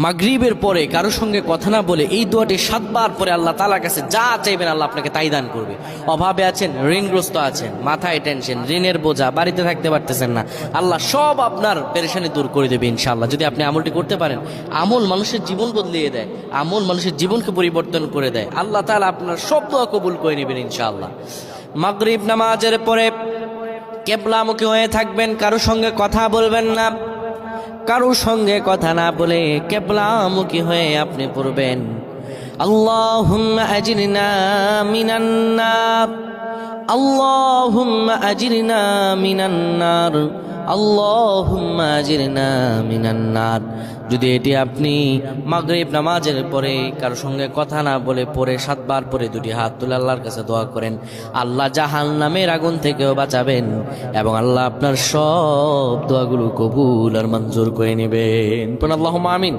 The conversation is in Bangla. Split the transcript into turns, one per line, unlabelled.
মাগরিবের পরে কারোর সঙ্গে কথা না বলে এই দোয়াটি 7 বার পরে আল্লাহ তাআলার কাছে যা চাইবেন আল্লাহ আপনাকে তাই দান করবে। অভাবে আছেন, ঋণগ্রস্ত আছেন, মাথায় টেনশন, ঋণের বোঝা, বাড়িতে থাকতে পারতেছেন না, আল্লাহ সব আপনার পেরেশানি দূর করে দেবে ইনশাআল্লাহ। যদি আপনি আমলটি করতে পারেন, আমল মানুষের জীবন বদলিয়ে দেয়, আমল মানুষের জীবনকে পরিবর্তন করে দেয়। আল্লাহ তাআলা আপনার সব দোয়া কবুল করে নেবেন ইনশাআল্লাহ। মাগরিব নামাজের পরে কিবলামুখী হয়ে থাকবেন, কারোর সঙ্গে কথা বলবেন না, কারোর সঙ্গে কথা না বলে কিবলামুখী হয়ে আপনি পড়বেন আল্লাহুম্মা আজিরনা মিনান নার, আল্লাহুম্মা আজিরনা মিনান নার, আল্লাহুম্মা আজিরনা মিনান নার। যদি এটি আপনি মাগরিব নামাজের পরে কারোর সঙ্গে কথা না বলে পড়ে 7 বার পরে দুটি হাত তুলে আল্লাহর কাছে দোয়া করেন, আল্লাহ জাহান্নামের আগুন থেকেও বাঁচাবেন এবং আল্লাহ আপনার সব দোয়াগুলো কবুল আর মঞ্জুর করে নেবেন। আল্লাহুম্মা আমিন।